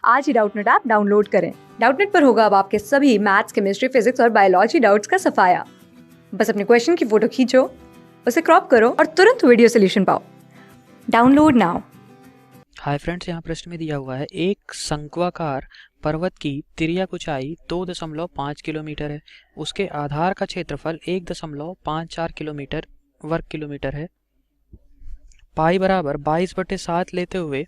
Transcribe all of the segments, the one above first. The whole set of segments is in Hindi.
आज ही डाउटनेट ऐप डाउनलोड करें। डाउटनेट पर होगा अब आपके सभी मैथ्स, केमिस्ट्री, फिजिक्स और बायोलॉजी डाउट्स का सफाया। बस अपने क्वेश्चन की फोटो खींचो, उसे क्रॉप करो और तुरंत वीडियो सोल्यूशन पाओ। Download now. हाय फ्रेंड्स, यहाँ प्रश्न में दिया हुआ है एक शंक्वाकार पर्वत की तिर्यक ऊंचाई 2.5 किलोमीटर है। उसके आधार का क्षेत्रफल 1.54 किलोमीटर वर्ग किलोमीटर है। पाई बराबर 22/7 लेते हुए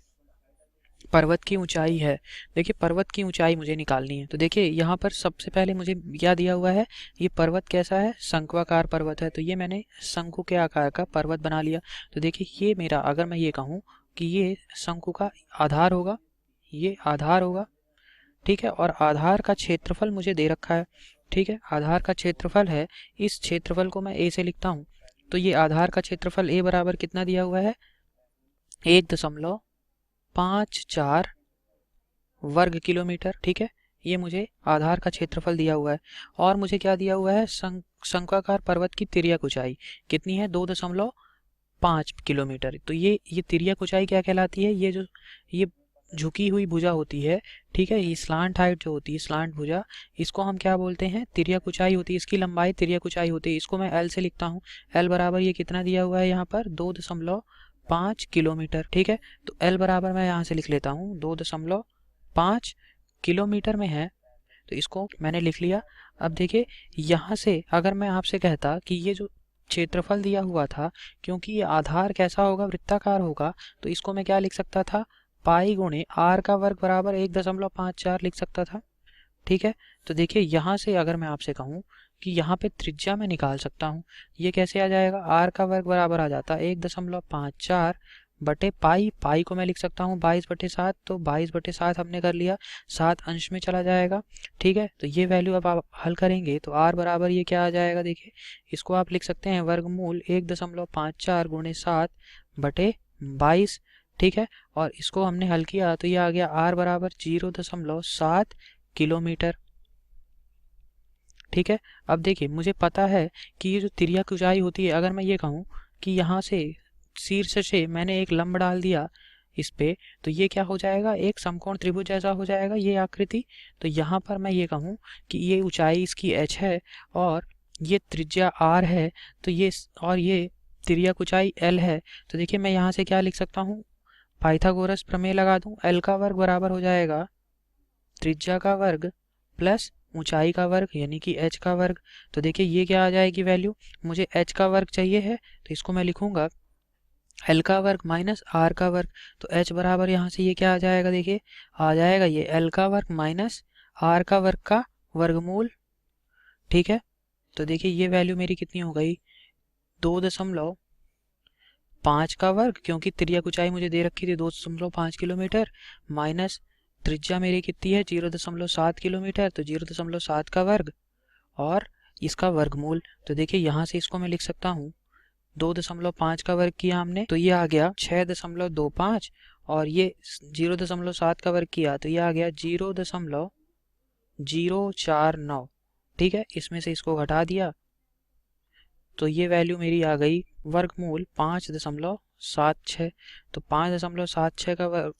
पर्वत की ऊंचाई है। देखिए, पर्वत की ऊंचाई मुझे निकालनी है। तो देखिए, यहाँ पर सबसे पहले मुझे क्या दिया हुआ है, ये पर्वत कैसा है, शंक्वाकार पर्वत है। तो ये मैंने शंकु के आकार का पर्वत बना लिया। तो देखिए, ये मेरा, अगर मैं ये कहूँ कि ये शंकु का आधार होगा, ये आधार होगा, ठीक है। और आधार का क्षेत्रफल मुझे दे रखा है, ठीक है। आधार का क्षेत्रफल है, इस क्षेत्रफल को मैं ए से लिखता हूँ। तो ये आधार का क्षेत्रफल ए बराबर कितना दिया हुआ है, 1.54 वर्ग किलोमीटर, ठीक है। ये मुझे आधार का क्षेत्रफल दिया हुआ है। और मुझे क्या दिया हुआ है, शंक्वाकार पर्वत की तिर्यक ऊंचाई कितनी है, 2.5 किलोमीटर। तो ये तिर्यक ऊंचाई क्या कहलाती है, ये झुकी हुई भुजा होती है, ठीक है। ये स्लांट हाइट जो होती है, स्लांट भुजा, इसको हम क्या बोलते हैं, तिर्यक ऊंचाई होती है। इसकी लंबाई तिर्यक ऊंचाई होती है। इसको मैं एल से लिखता हूँ। एल बराबर ये कितना दिया हुआ है यहाँ पर, 2.5 किलोमीटर, ठीक है। तो एल बराबर मैं यहाँ से लिख लेता हूँ, 2.5 किलोमीटर में है। तो इसको मैंने लिख लिया। अब देखिए, यहाँ से अगर मैं आपसे कहता कि ये जो क्षेत्रफल दिया हुआ था, क्योंकि ये आधार कैसा होगा, वृत्ताकार होगा, तो इसको मैं क्या लिख सकता था, पाई गुणे आर का वर्ग बराबर 1.54 लिख सकता था, ठीक है। तो देखिए, यहाँ से अगर मैं आपसे कहूँ कि यहाँ पे त्रिज्या मैं निकाल सकता हूँ, ये कैसे आ जाएगा, आर का वर्ग बराबर आ जाता है 1.54 बटे पाई। पाई को मैं लिख सकता हूँ 22/7। तो 22/7 हमने कर लिया, 7 अंश में चला जाएगा, ठीक है। तो ये वैल्यू अब आप हल करेंगे तो आर बराबर ये क्या आ जाएगा, देखिए इसको आप लिख सकते हैं वर्गमूल 1.54 गुणे 7 बटे 22, ठीक है। और इसको हमने हल किया तो ये आ गया आर बराबर 0.7 किलोमीटर, ठीक है। अब देखिए, मुझे पता है कि ये जो तिर्यक ऊंचाई होती है, अगर मैं ये कहूँ कि यहाँ से शीर्ष से मैंने एक लंब डाल दिया इस पे, तो ये क्या हो जाएगा, एक समकोण त्रिभुज जैसा हो जाएगा ये आकृति। तो यहाँ पर मैं ये कहूँ कि ये ऊंचाई इसकी h है और ये त्रिज्या r है, तो ये और ये तिर्यक ऊंचाई l है। तो देखिए, मैं यहाँ से क्या लिख सकता हूँ, पाइथागोरस प्रमेय लगा दूं, l का वर्ग बराबर हो जाएगा त्रिज्या का वर्ग प्लस ऊंचाई का वर्ग यानी कि h का वर्ग। तो देखिए, ये क्या आ जाएगी वैल्यू, मुझे h का वर्ग चाहिए है, तो इसको मैं लिखूंगा l का वर्ग माइनस r का वर्ग। तो h बराबर यहाँ से ये क्या आ जाएगा, देखिए आ जाएगा ये l का वर्ग माइनस r का वर्ग का वर्गमूल, ठीक है। तो देखिए, ये वैल्यू मेरी कितनी हो गई, 2.5 का वर्ग, क्योंकि तिर्यक ऊंचाई मुझे दे रखी थी 2.5 किलोमीटर, माइनस त्रिज्या मेरी कितनी है 0.7 किलोमीटर, तो 0.7 का वर्ग और इसका वर्गमूल। तो देखिए, यहाँ से इसको मैं लिख सकता हूँ, 2.5 का वर्ग किया हमने तो ये आ गया 6.25, और ये 0.7 का वर्ग किया तो ये आ गया 0.049, ठीक है। इसमें से इसको घटा दिया तो ये वैल्यू मेरी आ गई वर्गमूल 5.76। तो 5.76 का वर्ग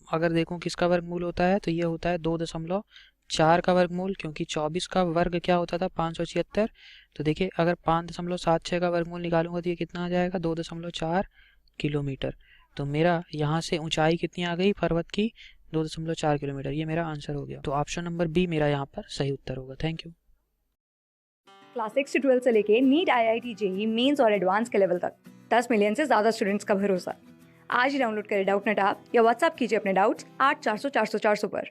अगर देखूं किसका वर्गमूल होता है, तो ये होता है 2.4 का वर्गमूल, क्योंकि 24 का वर्ग क्या होता था, 576। तो देखिए, अगर 5.76 का वर्गमूल निकालूंगा तो ये कितना आ जाएगा, 2.4 किलोमीटर। तो मेरा यहाँ से ऊंचाई कितनी आ गई पर्वत की, 2.4 किलोमीटर। ये मेरा आंसर हो गया। तो ऑप्शन नंबर बी मेरा यहाँ पर सही उत्तर होगा। Thank you. क्लास 6 से 12 से लेके नीट, IIT, JEE मेंस और एडवांस के लेवल तक 10 मिलियन से ज्यादा स्टूडेंट्स का भरोसा। आज ही डाउनलोड करें डाउटनेट ऐप या व्हाट्सएप कीजिए अपने डाउट्स 8400 400 400 पर।